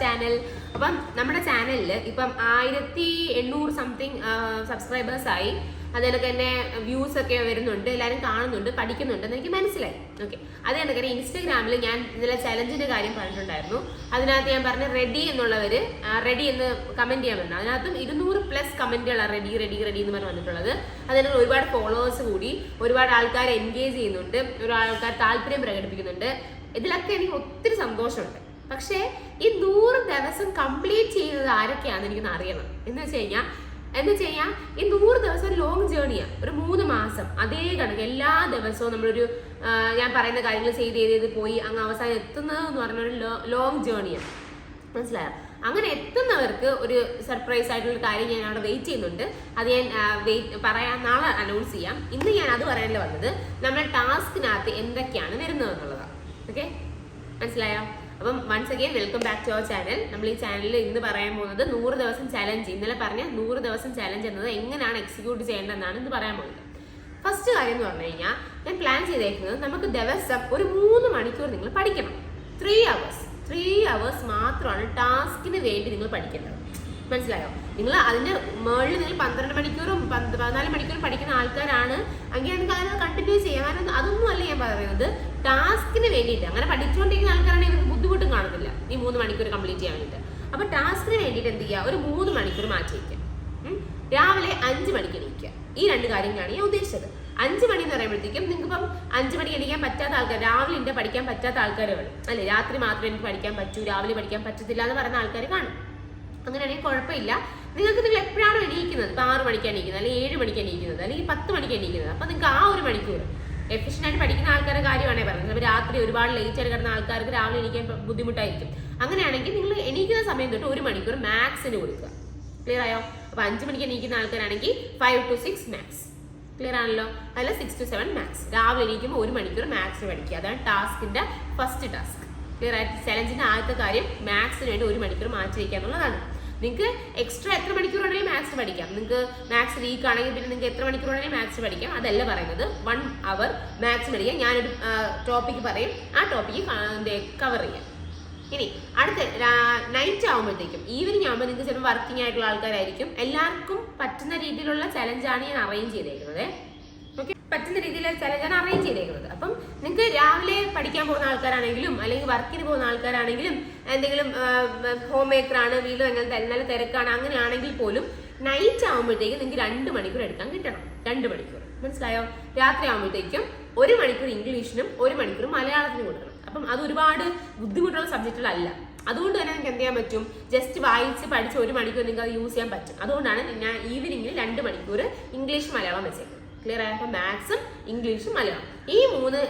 Channel. അപ്പം നമ്മുടെ ചാനലിൽ ഇപ്പം 1800 സംതിങ് സബ്സ്ക്രൈബേഴ്സ് ആയി. അതിനൊക്കെ തന്നെ വ്യൂസ് ഒക്കെ വരുന്നുണ്ട്, എല്ലാവരും കാണുന്നുണ്ട്, പഠിക്കുന്നുണ്ടെന്ന് എനിക്ക് മനസ്സിലായി. ഓക്കെ, അത് കണക്കെ ഇൻസ്റ്റാഗ്രാമിൽ ഞാൻ ഇന്നലെ ചലഞ്ചിന്റെ കാര്യം പറഞ്ഞിട്ടുണ്ടായിരുന്നു. അതിനകത്ത് ഞാൻ പറഞ്ഞ റെഡി എന്നുള്ളവര് റെഡി എന്ന് കമന്റ് ചെയ്യാൻ പറഞ്ഞു. അതിനകത്തും 200+ കമന്റുകളാണ് റെഡി റെഡി റെഡി എന്ന് പറഞ്ഞ് വന്നിട്ടുള്ളത്. അതിന് ഒരുപാട് ഫോളോവേഴ്സ് കൂടി, ഒരുപാട് ആൾക്കാർ എൻഗേജ് ചെയ്യുന്നുണ്ട്, ഒരുപാട് ആൾക്കാർ താല്പര്യം പ്രകടിപ്പിക്കുന്നുണ്ട്. ഇതിലൊക്കെ എനിക്ക് ഒത്തിരി സന്തോഷമുണ്ട്. പക്ഷേ ഈ 100 ദിവസം കംപ്ലീറ്റ് ചെയ്യുന്നത് ആരൊക്കെയാണെന്ന് എനിക്കൊന്ന് അറിയണം. എന്ന് വെച്ച് കഴിഞ്ഞാൽ ഈ 100 ദിവസം ഒരു ലോങ് ജേർണിയാണ്, ഒരു 3 മാസം. അതേ കണക്ക് എല്ലാ ദിവസവും നമ്മളൊരു ഞാൻ പറയുന്ന കാര്യങ്ങൾ ചെയ്ത് പോയി അങ്ങ് അവസാനം എത്തുന്നത് എന്ന് പറഞ്ഞൊരു ലോങ് ജേർണിയാണ്. മനസ്സിലായോ? അങ്ങനെ എത്തുന്നവർക്ക് ഒരു സർപ്രൈസ് ആയിട്ടുള്ള കാര്യം ഞാൻ അവിടെ വെയിറ്റ് ചെയ്യുന്നുണ്ട്. അത് ഞാൻ നാളെ അനൗൺസ് ചെയ്യാം. ഇന്ന് ഞാൻ അത് പറയാനല്ല വന്നത്, നമ്മുടെ ടാസ്കിനകത്ത് എന്തൊക്കെയാണ് വരുന്നത് എന്നുള്ളതാണ്. ഓക്കെ, മനസ്സിലായോ? അപ്പം once again welcome back to our channel. നമ്മൾ ഈ ചാനലിൽ ഇന്ന് പറയാൻ പോകുന്നത് 100 ദിവസം ചലഞ്ച്. ഇന്നലെ പറഞ്ഞ 100 ദിവസം ചലഞ്ച് എന്നത് എങ്ങനെയാണ് എക്സിക്യൂട്ട് ചെയ്യേണ്ടതെന്നാണ് ഇന്ന് പറയാൻ പോകുന്നത്. ഫസ്റ്റ് കാര്യം എന്ന് പറഞ്ഞു കഴിഞ്ഞാൽ ഞാൻ പ്ലാൻ ചെയ്തേക്കുന്നത് നമുക്ക് ദിവസം ഒരു 3 മണിക്കൂർ നിങ്ങൾ പഠിക്കണം. 3 hours മാത്രമാണ് ടാസ്കിന് വേണ്ടി നിങ്ങൾ പഠിക്കേണ്ടത്. മനസ്സിലായോ? നിങ്ങൾ അതിന്റെ മുകളിൽ നിങ്ങൾ 12 മണിക്കൂറും 14 മണിക്കൂറും പഠിക്കുന്ന ആൾക്കാരാണ് എങ്കിൽ നിങ്ങൾക്ക് അത് കണ്ടിന്യൂ ചെയ്യാൻ. അതൊന്നും അല്ല ഞാൻ പറയുന്നത്, ടാസ്കിന് വേണ്ടിയിട്ട്. അങ്ങനെ പഠിച്ചുകൊണ്ടിരിക്കുന്ന ആൾക്കാരാണെങ്കിൽ നിങ്ങൾക്ക് ബുദ്ധിമുട്ടും കാണത്തില്ല ഈ 3 മണിക്കൂർ കംപ്ലീറ്റ് ചെയ്യാൻ വേണ്ടിയിട്ട്. അപ്പൊ ടാസ്കിന് വേണ്ടിയിട്ട് എന്ത് ചെയ്യുക, ഒരു 3 മണിക്കൂർ മാറ്റി വയ്ക്കുക. രാവിലെ 5 മണിക്ക് എണീക്കുക. ഈ 2 കാര്യങ്ങളാണ് ഞാൻ ഉദ്ദേശിച്ചത്. 5 മണി എന്ന് പറയുമ്പോഴത്തേക്കും നിങ്ങൾക്ക് ഇപ്പം 5 മണിക്ക് എണീക്കാൻ പറ്റാത്ത ആൾക്കാർ, രാവിലെ എൻ്റെ പഠിക്കാൻ പറ്റാത്ത ആൾക്കാരുകൾ അല്ലെ, രാത്രി മാത്രമേ എനിക്ക് പഠിക്കാൻ പറ്റൂ, രാവിലെ പഠിക്കാൻ പറ്റത്തില്ല എന്ന് പറയുന്ന ആൾക്കാർ കാണും. അങ്ങനെയാണെങ്കിൽ കുഴപ്പമില്ല. നിങ്ങൾ എപ്പോഴാണ് എണീക്കുന്നത്, ഇപ്പം 6 മണിക്ക് എണീക്കുന്നത്, അല്ലെങ്കിൽ 7 മണിക്ക് എണീക്കുന്നത്, അല്ലെങ്കിൽ 10 മണിക്ക് എണീക്കുന്നത്. അപ്പം നിങ്ങൾക്ക് ആ ഒരു മണിക്കൂർ എഫിഷ്യൻ്റ് ആയിട്ട് പഠിക്കുന്ന ആൾക്കാരുടെ കാര്യമാണേ പറയുന്നത്. അപ്പോൾ രാത്രി ഒരുപാട് ലേറ്റ് ആയിട്ട് കിടന്ന ആൾക്കാർക്ക് രാവിലെ എണീക്കാൻ ബുദ്ധിമുട്ടായിരിക്കും. അങ്ങനെയാണെങ്കിൽ നിങ്ങൾ എണീക്കുന്ന സമയം തൊട്ട് 1 മണിക്കൂർ മാത്സിന് കൊടുക്കുക. ക്ലിയർ ആയോ? അപ്പോൾ 5 മണിക്ക് എണീക്കുന്ന ആൾക്കാരാണെങ്കിൽ 5 to 6 മാത്സ്. ക്ലിയർ ആണല്ലോ? അല്ല 6 to 7 മാത്സ്. രാവിലെ എണീക്കുമ്പോൾ 1 മണിക്കൂർ മാത്സിന് പഠിക്കുക. അതാണ് ടാസ്കിന്റെ ഫസ്റ്റ് ടാസ്ക്. ക്ലിയർ ആയിട്ട്? ചലഞ്ചിന്റെ ആദ്യത്തെ കാര്യം മാത്സിന് വേണ്ടി 1 മണിക്കൂർ മാറ്റി വയ്ക്കുക എന്നുള്ളതാണ്. നിങ്ങൾക്ക് എക്സ്ട്രാ എത്ര മണിക്കൂർ വേണമെങ്കിലും മാത്സ് പഠിക്കാം. നിങ്ങൾക്ക് മാത്സ് വീക്ക് ആണെങ്കിൽ പിന്നെ നിങ്ങൾക്ക് എത്ര മണിക്കൂർ വേണമെങ്കിലും മാത്സ് പഠിക്കാം. അതല്ല പറയുന്നത്, 1 hour മാത്സ് പഠിക്കാം. ഞാനൊരു ടോപ്പിക്ക് പറയും, ആ ടോപ്പിക്ക് കവർ ചെയ്യാം. ഇനി അടുത്ത നൈറ്റ് ആകുമ്പോഴത്തേക്കും, ഈവനിങ് ആകുമ്പോൾ നിങ്ങൾക്ക് ചിലപ്പോൾ വർക്കിംഗ് ആയിട്ടുള്ള ആൾക്കാരായിരിക്കും. എല്ലാവർക്കും പറ്റുന്ന രീതിയിലുള്ള ചലഞ്ചാണ് ഞാൻ അറേഞ്ച് ചെയ്തേക്കുന്നത്. ഓക്കെ, പറ്റുന്ന രീതിയിലുള്ള ചലഞ്ചാണ് അറേഞ്ച് ചെയ്തേക്കുന്നത്. അപ്പം നിങ്ങൾക്ക് രാവിലെ പഠിക്കാൻ പോകുന്ന ആൾക്കാരാണെങ്കിലും അല്ലെങ്കിൽ വർക്കിന് പോകുന്ന ആൾക്കാരാണെങ്കിലും എന്തെങ്കിലും ഹോം മേക്കറാണ്, വീട്ടിൽ അങ്ങനത്തെ നല്ല തിരക്കാണ്, അങ്ങനെയാണെങ്കിൽ പോലും നൈറ്റ് ആകുമ്പോഴത്തേക്കും നിങ്ങൾക്ക് 2 മണിക്കൂർ എടുക്കാൻ കിട്ടണം. 2 മണിക്കൂർ. മനസ്സിലായോ? രാത്രി ആകുമ്പോഴത്തേക്കും 1 മണിക്കൂർ ഇംഗ്ലീഷിനും 1 മണിക്കൂർ മലയാളത്തിനും കൊടുക്കണം. അപ്പം അത് ഒരുപാട് ബുദ്ധിമുട്ടുള്ള സബ്ജക്റ്റുകളല്ല. അതുകൊണ്ട് തന്നെ നിങ്ങൾക്ക് എന്ത് ചെയ്യാൻ പറ്റും, ജസ്റ്റ് വായിച്ച് പഠിച്ച് 1 മണിക്കൂർ നിങ്ങൾക്ക് അത് യൂസ് ചെയ്യാൻ പറ്റും. അതുകൊണ്ടാണ് ഞാൻ ഈവനിങ്ങിൽ 2 മണിക്കൂർ ഇംഗ്ലീഷ് മലയാളം വെച്ചേക്കുന്നത്. ക്ലിയർ ആയ? അപ്പോൾ മാത്സും ഇംഗ്ലീഷും മലയാളം, ഈ 3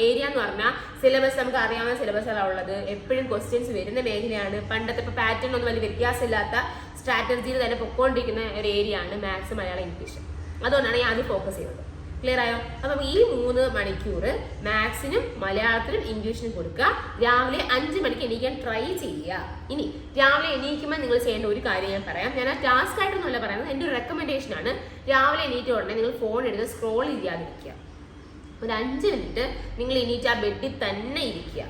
ഏരിയ എന്ന് പറഞ്ഞാൽ സിലബസ് നമുക്ക് അറിയാവുന്ന സിലബസാണ് ഉള്ളത്. എപ്പോഴും ക്വസ്റ്റ്യൻസ് വരുന്ന മേഖലയാണ്. പണ്ടത്തെ ഇപ്പോൾ പാറ്റേൺ ഒന്നും വലിയ വ്യത്യാസമില്ലാത്ത സ്ട്രാറ്റജിയിൽ തന്നെ പൊക്കോണ്ടിരിക്കുന്ന ഒരു ഏരിയ ആണ് മാത്സ്, മലയാളം, ഇംഗ്ലീഷ്. അതുകൊണ്ടാണ് ഞാൻ അത് ഫോക്കസ് ചെയ്യുന്നത്. ക്ലിയർ ആയോ? അപ്പം ഈ 3 മണിക്കൂർ മാത്സിനും മലയാളത്തിനും ഇംഗ്ലീഷിനും കൊടുക്കുക. രാവിലെ 5 മണിക്ക് എണീക്കാൻ ട്രൈ ചെയ്യുക. ഇനി രാവിലെ എണീക്കുമ്പോൾ നിങ്ങൾ ചെയ്യേണ്ട ഒരു കാര്യം ഞാൻ പറയാം. ഞാൻ ആ ടാസ്ക് ആയിട്ടൊന്നുമല്ല പറയുന്നത്, എൻ്റെ ഒരു റെക്കമെൻഡേഷൻ ആണ്. രാവിലെ എണീറ്റ ഉടനെ നിങ്ങൾ ഫോൺ എടുത്ത് സ്ക്രോൾ ചെയ്യാതിരിക്കുക. ഒരു 5 മിനിറ്റ് നിങ്ങൾ എണീറ്റ് ആ ബെഡിൽ തന്നെ ഇരിക്കുക.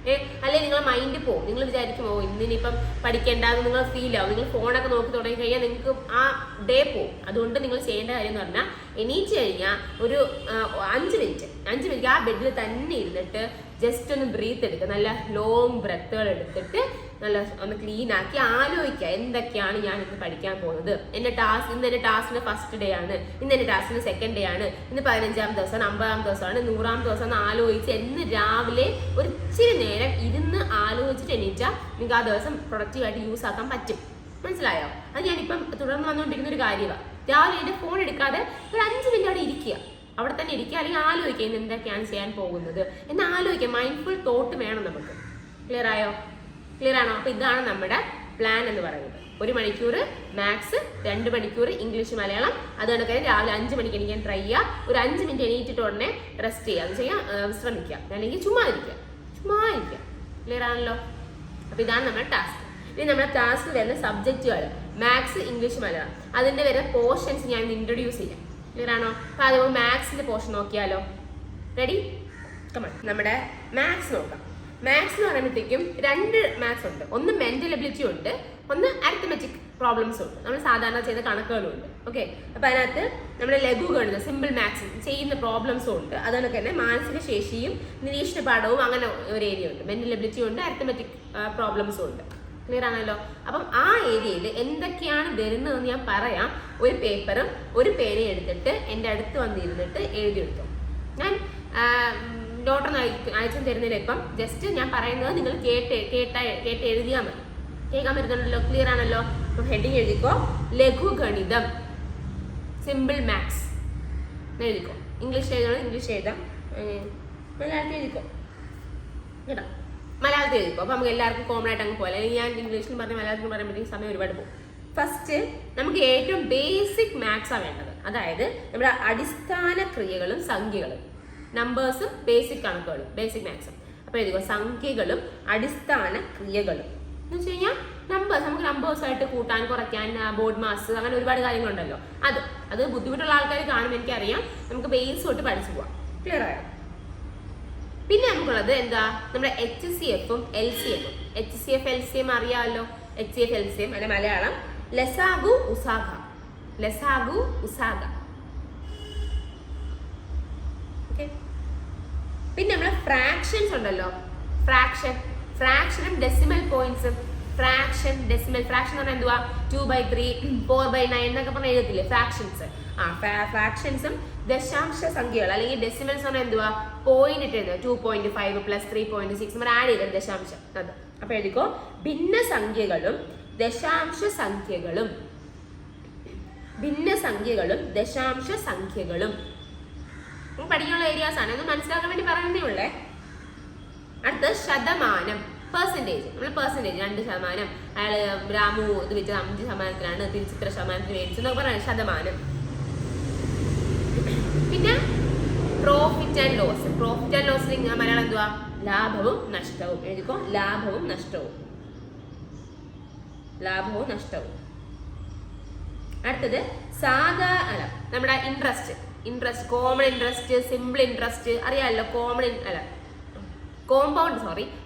അല്ലെങ്കിൽ നിങ്ങളെ മൈൻഡ് പോകും. നിങ്ങൾ വിചാരിക്കും, ഓ ഇന്നിനിപ്പം പഠിക്കേണ്ടത് നിങ്ങൾ ഫീൽ ആവും. നിങ്ങൾ ഫോണൊക്കെ നോക്കി തുടങ്ങി കഴിഞ്ഞാൽ നിങ്ങൾക്ക് ആ ഡേ പോകും. അതുകൊണ്ട് നിങ്ങൾ ചെയ്യേണ്ട കാര്യം എന്ന് പറഞ്ഞാൽ, എണീറ്റ് കഴിഞ്ഞാൽ ഒരു 5 മിനിറ്റ് ആ ബെഡിൽ തന്നെ ഇരുന്നിട്ട് ജസ്റ്റ് ഒന്ന് ബ്രീത്ത് എടുക്കുക. നല്ല ലോങ് ബ്രെത്തുകൾ എടുത്തിട്ട് നല്ല ഒന്ന് ക്ലീൻ ആക്കി ആലോചിക്കുക, എന്തൊക്കെയാണ് ഞാൻ ഇന്ന് പഠിക്കാൻ പോകുന്നത്. ഇന്ന് എൻ്റെ ടാസ്കിന്റെ ഫസ്റ്റ് ഡേ ആണ്, ഇന്ന് എൻ്റെ ടാസ്കിന്റെ സെക്കൻഡ് ഡേ ആണ്, ഇന്ന് 15-ാം ദിവസമാണ്, 50-ാം ദിവസമാണ്, 100-ാം ദിവസം എന്ന് ആലോചിച്ച് എന്ന് രാവിലെ ഒരു ഇച്ചിരി നേരം ഇരുന്ന് ആലോചിച്ചിട്ട് എണീറ്റാൽ നിങ്ങൾക്ക് ആ ദിവസം പ്രൊഡക്റ്റീവായിട്ട് യൂസ് ആക്കാൻ പറ്റും. മനസ്സിലായോ? അത് ഞാനിപ്പം തുടർന്ന് വന്നുകൊണ്ടിരിക്കുന്ന ഒരു കാര്യമാണ്. രാവിലെ എൻ്റെ ഫോൺ എടുക്കാതെ ഒരു 5 മിനിറ്റ് അവിടെ ഇരിക്കുക. അവിടെ തന്നെ ഇരിക്കുക, അല്ലെങ്കിൽ ആലോചിക്കുക ഇന്ന് എന്തൊക്കെയാണ് ചെയ്യാൻ പോകുന്നത് എന്ന് ആലോചിക്കുക. മൈൻഡ്ഫുൾ തോട്ട് വേണം നമുക്ക്. ക്ലിയർ ആയോ? ക്ലിയർ ആണോ? അപ്പോൾ ഇതാണ് നമ്മുടെ പ്ലാൻ എന്ന് പറയുന്നത്. 1 മണിക്കൂർ മാത്സ്, 2 മണിക്കൂർ ഇംഗ്ലീഷ് മലയാളം. അതുകൊണ്ട് തന്നെ രാവിലെ 5 മണിക്ക് എണീക്കാൻ ട്രൈ ചെയ്യുക. ഒരു 5 മിനിറ്റ് എണീറ്റിട്ട് ഉടനെ റെസ്റ്റ് ചെയ്യുക, അത് ചെയ്യാൻ വിശ്രമിക്കുക, അല്ലെങ്കിൽ ചുമ്മാ ഇരിക്കുക. ക്ലിയർ ആണല്ലോ? അപ്പോൾ ഇതാണ് നമ്മുടെ ടാസ്ക്. ഇനി നമ്മുടെ ടാസ്ക് വരുന്ന സബ്ജക്റ്റുകൾ മാത്സ്, ഇംഗ്ലീഷ്, മലയാളം. അതിൻ്റെ വരുന്ന പോർഷൻസ് ഞാൻ ഇൻട്രൊഡ്യൂസ് ചെയ്യാം. ക്ലിയർ ആണോ? അപ്പോൾ അതുപോലെ മാത്സിൻ്റെ പോർഷൻ നോക്കിയാലോ? റെഡി? കമൺ. നമ്മുടെ മാത്സ് നോക്കാം. മാത്സ് എന്ന് പറയുമ്പോഴത്തേക്കും 2 മാത്സ് ഉണ്ട്. ഒന്ന് മെന്റൽ എബിലിറ്റി ഉണ്ട്, ഒന്ന് അരിത്തമെറ്റിക് പ്രോബ്ലംസ് ഉണ്ട്, നമ്മൾ സാധാരണ ചെയ്യുന്ന കണക്കുകളും ഉണ്ട്. ഓക്കെ, അപ്പൊ അതിനകത്ത് നമ്മുടെ ലഘുഗണിതം സിമ്പിൾ മാത്സ് ചെയ്യുന്ന പ്രോബ്ലംസും ഉണ്ട്. അതുകൊണ്ട് തന്നെ മാനസിക ശേഷിയും നിരീക്ഷണ പാഠവും അങ്ങനെ ഒരു ഏരിയ ഉണ്ട്. മെന്റൽ എബിലിറ്റി ഉണ്ട്, അരിത്തമെറ്റിക് പ്രോബ്ലംസും ഉണ്ട്. ക്ലിയർ ആണല്ലോ? അപ്പം ആ ഏരിയയിൽ എന്തൊക്കെയാണ് വരുന്നതെന്ന് ഞാൻ പറയാം. ഒരു പേപ്പറും ഒരു പേനയും എടുത്തിട്ട് എൻ്റെ അടുത്ത് വന്നിരുന്നിട്ട് എഴുതിയെടുത്തു. ഞാൻ നോട്ടൊന്നും അയച്ചു തരുന്നില്ല. ഇപ്പം ജസ്റ്റ് ഞാൻ പറയുന്നത് നിങ്ങൾ കേട്ട് എഴുതിയാൽ മതി. കേൾക്കാൻ പറ്റുന്നുണ്ടല്ലോ? ക്ലിയർ ആണല്ലോ? അപ്പം ഹെഡിങ് എഴുതിക്കോ, ലഘുഗണിതം, സിമ്പിൾ മാത്സ് എഴുതിക്കോ. ഇംഗ്ലീഷ് എഴുതണം, ഇംഗ്ലീഷ് എഴുതാം, മലയാളത്തിൽ എഴുതിക്കോ കേട്ടോ. മലയാളത്തിൽ എഴുതിക്കോ. അപ്പം നമുക്ക് എല്ലാവർക്കും കോമൺ ആയിട്ട് അങ്ങ് പോലെ. അല്ലെങ്കിൽ ഞാൻ ഇംഗ്ലീഷിൽ പറഞ്ഞ് മലയാളത്തിൽ പറയുമ്പോഴത്തേക്കും സമയം ഒരുപാട് പോകും. ഫസ്റ്റ് നമുക്ക് ഏറ്റവും ബേസിക് മാത്സാണ് വേണ്ടത്. അതായത് നമ്മുടെ അടിസ്ഥാന ക്രിയകളും സംഖ്യകളും, നമ്പേഴ്സും ബേസിക് കണക്കുകളും, ബേസിക് മാത്സും. അപ്പോൾ എഴുതിക്കോ, സംഖ്യകളും അടിസ്ഥാന ക്രിയകളും എന്ന് വെച്ച് കഴിഞ്ഞാൽ നമ്പേഴ്സ്. നമുക്ക് നമ്പേഴ്സായിട്ട് കൂട്ടാൻ, കുറയ്ക്കാൻ, ബോർഡ് മാസ്, അങ്ങനെ ഒരുപാട് കാര്യങ്ങളുണ്ടല്ലോ. അത് ബുദ്ധിമുട്ടുള്ള ആൾക്കാർ കാണുമ്പോൾ എനിക്കറിയാം. നമുക്ക് ബേസ് തൊട്ട് പഠിച്ചു പോവാം. ക്ലിയർ ആയോ? പിന്നെ നമുക്കുള്ളത് എന്താ, നമ്മുടെ HCFും LCMും. HCF LCM അറിയാമല്ലോ. HCF LCM അല്ലെ മലയാളം ലസാഗു ഉസാഗ. ലസാഗു ഉസാഗ. ഓക്കെ. പിന്നെ നമ്മളെ ഫ്രാക്ഷൻസ് ഉണ്ടല്ലോ. ഫ്രാക്ഷനും ഡെസിമൽ പോയിന്റ്സും. Fraction, decimal. ഫ്രാക്ഷൻ എന്ന് പറഞ്ഞാൽ എന്തുവാ, 2/3, 4/9 എന്നൊക്കെ പറഞ്ഞാൽ എഴുതത്തില്ലേ ഫ്രാക്ഷൻസ്. ഫ്രാക്ഷൻസും ദശാംശ സംഖ്യകൾ അല്ലെങ്കിൽ ഡെസിമൽസ് പറഞ്ഞാൽ എന്തുവാ, പോയിന്റ് ഇട്ട് എഴുതുക. 2.5 + 3.6 നമ്മൾ ആഡ് ചെയ്തത് ദശാംശം. അത് അപ്പൊ എഴുതിക്കോ, ഭിന്നസംഖ്യകളും ദശാംശ സംഖ്യകളും. ഭിന്നസംഖ്യകളും ദശാംശ സംഖ്യകളും പഠിക്കാനുള്ള ഏരിയാസ് ആണ്. അത് മനസ്സിലാക്കാൻ വേണ്ടി പറയുന്നേ ഉള്ളേ. അടുത്ത ശതമാനം, പെർസെൻറ്റേജ്. നമ്മൾ പെർസെൻറ്റേജ് 2%, അയാൾ രാമു ഇത് വെച്ചത് 5%, തിരിച്ചിത്ര ശതമാനത്തിന് മേടിച്ചെന്നൊക്കെ പറയുന്നത് ശതമാനം. പിന്നെ profit and loss. Profit and ലോസിൽ മലയാളം എന്തുവാ, ലാഭവും നഷ്ടവും. എഴുതിക്കോ, ലാഭവും നഷ്ടവും. ലാഭവും നഷ്ടവും. അടുത്തത് നമ്മുടെ interest. Common interest, simple interest അറിയാമല്ലോ.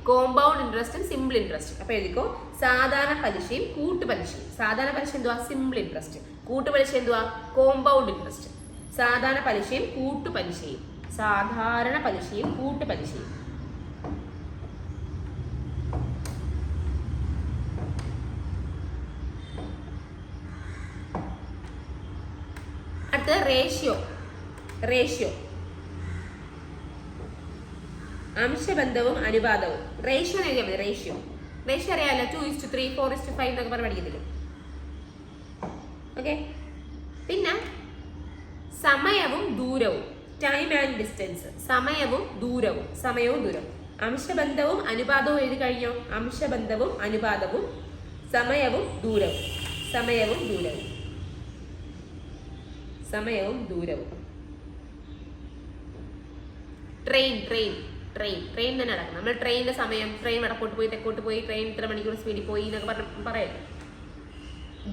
കോമ്പൗണ്ട് ഇൻട്രസ്റ്റും സിമ്പിൾ ഇൻട്രസ്റ്റ്. അപ്പൊ എഴുതിക്കോ, സാധാരണ പലിശയും കൂട്ടുപലിശയും. സാധാരണ പലിശ എന്തുവാ, സിമ്പിൾ ഇൻട്രസ്റ്റ്. കൂട്ടുപലിശ എന്തുവാ, കോമ്പൗണ്ട് ഇൻട്രസ്റ്റ്. സാധാരണ പലിശയും കൂട്ടുപലിശയും. സാധാരണ പലിശയും കൂട്ടുപലിശയും. അടുത്തത് റേഷ്യോ. അംശബന്ധവും അനുപാതവും. റേഷ്യോ എഴുതിയാൽ മതി. റേഷ്യോ അറിയാമല്ലോ. 2:3, 4:5 എന്നൊക്കെ പറഞ്ഞ് പഠിക്കത്തില്ലേ? ഓക്കെ. പിന്നെ സമയവും ദൂരവും, ടൈം ആൻഡ് ഡിസ്റ്റൻസ്. സമയവും ദൂരവും. അംശബന്ധവും അനുപാതവും എഴുതി കഴിഞ്ഞോ? അംശബന്ധവും അനുപാതവും, സമയവും ദൂരവും. ട്രെയിൻ തന്നെ നടക്കണം. നമ്മൾ ട്രെയിനിന്റെ സമയം, ട്രെയിൻ വടക്കോട്ട് പോയി തെക്കോട്ട് പോയി, ട്രെയിൻ ഇത്ര മണിക്കൂർ സ്പീഡിൽ പോയി എന്നൊക്കെ പറയല്ലേ.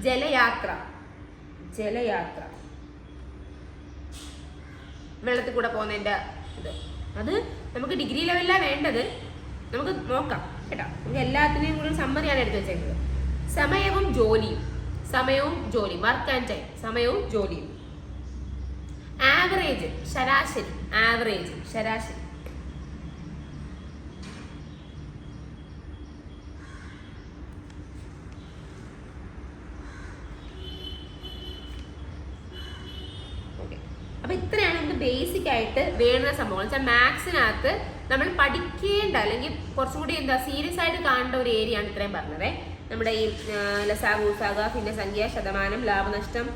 ജലയാത്ര. വെള്ളത്തിൽ കൂടെ പോകുന്നതിന്റെ ഇത്. അത് നമുക്ക് ഡിഗ്രി ലെവലിലാണ് വേണ്ടത്. നമുക്ക് നോക്കാം കേട്ടോ. നമുക്ക് എല്ലാത്തിനെയും കൂടി സമ്മതിയാണ് എടുത്ത് വെച്ചേക്കുന്നത്. സമയവും ജോലിയും. Work and time. സമയവും ജോലിയും. ആവറേജ്, ശരാശരി. അപ്പൊ ഇത്രയാണ് നമുക്ക് ബേസിക് ആയിട്ട് വേണ്ട സംഭവങ്ങൾ. വെച്ചാൽ മാത്സിനകത്ത് നമ്മൾ പഠിക്കേണ്ട അല്ലെങ്കിൽ കുറച്ചും കൂടി സീരിയസ് ആയിട്ട് കാണേണ്ട ഒരു ഏരിയ ആണ് ഇത്രയും പറഞ്ഞത്. നമ്മുടെ ഈ ലസാഗു, ഉസാഗ, ഭിന്നസംഖ്യ, ശതമാനം, ലാഭനഷ്ടം,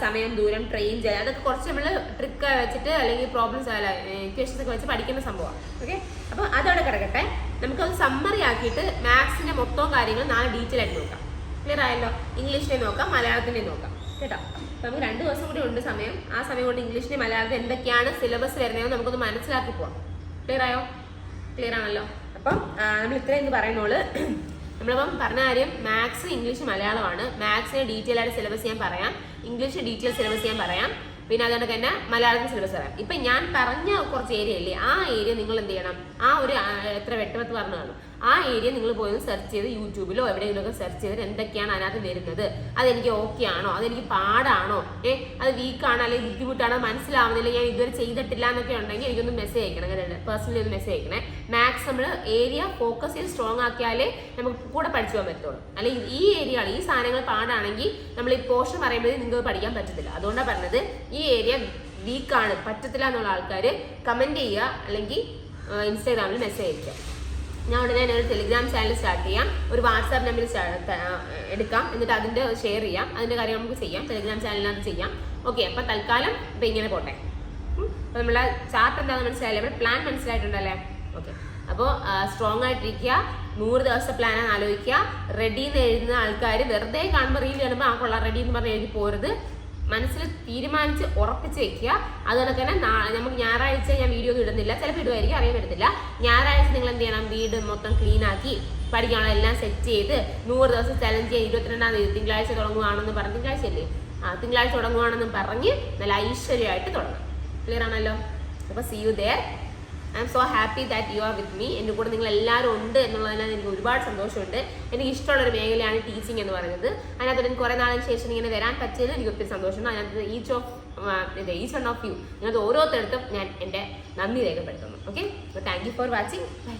സമയം, ദൂരം, ട്രെയിൻ, ജലം, അതൊക്കെ കുറച്ച് നമ്മൾ ട്രിക്ക് വെച്ചിട്ട് അല്ലെങ്കിൽ പ്രോബ്ലംസ് ഇക്വേഷൻസ് ഒക്കെ വെച്ച് പഠിക്കുന്ന സംഭവമാണ്. ഓക്കെ. അപ്പോൾ അതവിടെ കിടക്കട്ടെ. നമുക്കത് സമ്മറി ആക്കിയിട്ട് മാത്സിന്റെ മൊത്തം കാര്യങ്ങൾ നാളെ ഡീറ്റെയിൽ ആയിട്ട് നോക്കാം. ക്ലിയർ ആയല്ലോ? ഇംഗ്ലീഷിനെ നോക്കാം, മലയാളത്തിനെ നോക്കാം കേട്ടോ. അപ്പം നമുക്ക് 2 ദിവസം കൂടി ഉണ്ട് സമയം. ആ സമയം കൊണ്ട് ഇംഗ്ലീഷിനെ മലയാളത്തിൽ എന്തൊക്കെയാണ് സിലബസ് വരുന്നതെന്ന് നമുക്കൊന്ന് മനസ്സിലാക്കി പോവാം. ക്ലിയർ ആണല്ലോ? അപ്പം നമ്മൾ ഇത്രയും പറയുന്നുള്ളൂ. നമ്മളിപ്പം പറഞ്ഞ കാര്യം മാത്സ്, ഇംഗ്ലീഷ്, മലയാളമാണ്. മാത്സിന് ഡീറ്റെയിൽ ആയിട്ട് സിലബസ് ഞാൻ പറയാം, ഇംഗ്ലീഷ് ഡീറ്റെയിൽ സിലബസ് ഞാൻ പറയാം. പിന്നെ അതുകൊണ്ട് തന്നെ മലയാളത്തിൽ സിലബസ് അറിയാം. ഇപ്പം ഞാൻ പറഞ്ഞ കുറച്ച് ഏരിയ ഇല്ലേ, ആ ഏരിയ നിങ്ങൾ എന്ത് ചെയ്യണം, ആ ഒരു എത്ര 8-10 പറഞ്ഞു കാണും, ആ ഏരിയ നിങ്ങൾ പോയി സെർച്ച് ചെയ്ത് യൂട്യൂബിലോ എവിടെയെങ്കിലുമൊക്കെ സെർച്ച് ചെയ്തിട്ട് എന്തൊക്കെയാണ് അതിനകത്ത് വരുന്നത്, അതെനിക്ക് ഓക്കെ ആണോ, അതെനിക്ക് പാടാണോ, അത് വീക്കാണോ അല്ലെങ്കിൽ ബുദ്ധിമുട്ടാണോ, മനസ്സിലാവുന്നില്ല, ഞാൻ ഇതുവരെ ചെയ്തിട്ടില്ല എന്നൊക്കെ ഉണ്ടെങ്കിൽ എനിക്കൊന്ന് മെസ്സേജ് അയക്കണം, പേഴ്സണലി ഒന്ന് മെസ്സേജ് അയക്കണേ. മാക്സ് നമ്മൾ ഏരിയ ഫോക്കസ് ചെയ്ത് സ്ട്രോങ് ആക്കിയാലേ നമുക്ക് കൂടെ പഠിച്ചു പോകാൻ പറ്റുള്ളൂ. അല്ലെങ്കിൽ ഈ ഏരിയ ഈ സാധനങ്ങൾ പാടാണെങ്കിൽ നമ്മൾ ഈ പോർഷൻ പറയുമ്പോൾ നിങ്ങൾക്ക് പഠിക്കാൻ പറ്റത്തില്ല. അതുകൊണ്ടാണ് പറഞ്ഞത് ഈ ഏരിയ വീക്കാണ് പറ്റത്തില്ല എന്നുള്ള ആൾക്കാർ കമൻറ്റ് ചെയ്യുക, അല്ലെങ്കിൽ ഇൻസ്റ്റാഗ്രാമിൽ മെസ്സേജ് അയക്കുക. ഞാൻ ഉടനെ ഒരു ടെലിഗ്രാം ചാനൽ സ്റ്റാർട്ട് ചെയ്യാം, ഒരു വാട്സാപ്പ് നമ്പർ എടുക്കാം, എന്നിട്ട് അതിൻ്റെ ഷെയർ ചെയ്യാം, അതിൻ്റെ കാര്യം നമുക്ക് ചെയ്യാം, ടെലിഗ്രാം ചാനലിനകത്ത് ചെയ്യാം. ഓക്കെ, അപ്പം തൽക്കാലം ഇപ്പം ഇങ്ങനെ പോട്ടെ. അപ്പോൾ നമ്മളെ ചാർട്ട് എന്താണെന്ന് മനസ്സിലായില്ലേ, നമ്മുടെ പ്ലാൻ മനസ്സിലായിട്ടുണ്ടല്ലേ? ഓക്കെ, അപ്പോൾ സ്ട്രോങ് ആയിട്ടിരിക്കുക, 100 ദിവസത്തെ പ്ലാനാണ് ആലോചിക്കുക. റെഡി എന്ന് എഴുതുന്ന ആൾക്കാർ വെറുതെ കാണുമ്പോൾ റീൽ കാണുമ്പോൾ ആ കൊള്ളാം റെഡി എന്ന് പറഞ്ഞ് എഴുതി പോരുത്, മനസ്സിൽ തീരുമാനിച്ച് ഉറപ്പിച്ച് വെക്കുക. അതുകൊണ്ട് തന്നെ നമുക്ക് ഞായറാഴ്ച ഞാൻ വീഡിയോ ഒന്നും ഇടുന്നില്ല, ചിലപ്പോൾ ഇടുമായിരിക്കും, അറിയാൻ പറ്റത്തില്ല. ഞായറാഴ്ച നിങ്ങൾ എന്ത് ചെയ്യണം, വീട് മൊത്തം ക്ലീൻ ആക്കി പഠിക്കാനുള്ള എല്ലാം സെറ്റ് ചെയ്ത് 100 ദിവസം ചലഞ്ച് ചെയ്യുക. 22-ാം തീയതി തിങ്കളാഴ്ച തുടങ്ങുവാണെന്ന് പറഞ്ഞ്, തിങ്കളാഴ്ച അല്ലേ, തിങ്കളാഴ്ച തുടങ്ങുവാണെന്നും പറഞ്ഞ് നല്ല ഐശ്വര്യമായിട്ട് തുടങ്ങാം. ക്ലിയർ ആണല്ലോ? അപ്പോൾ see you there. I am so happy that you are with me. എൻ്റെ കൂടെ നിങ്ങൾ എല്ലാവരും ഉണ്ട് എന്നുള്ളതിനാൽ എനിക്ക് ഒരുപാട് സന്തോഷമുണ്ട്. എനിക്ക് ഇഷ്ടമുള്ളൊരു മേഖലയാണ് ടീച്ചിങ് എന്ന് പറയുന്നത്. അതിനകത്ത് എനിക്ക് കുറേ നാളിന് ശേഷം ഇങ്ങനെ വരാൻ പറ്റിയതിൽ എനിക്ക് ഒത്തിരി സന്തോഷമുണ്ട്. അതിനകത്ത് ഈച്ച് വൺ ഓഫ് യു, ഇതിനകത്ത് ഓരോരുത്തർക്കും ഞാൻ എൻ്റെ നന്ദി രേഖപ്പെടുത്തുന്നു. ഓക്കെ, അപ്പോൾ thank you for watching. By.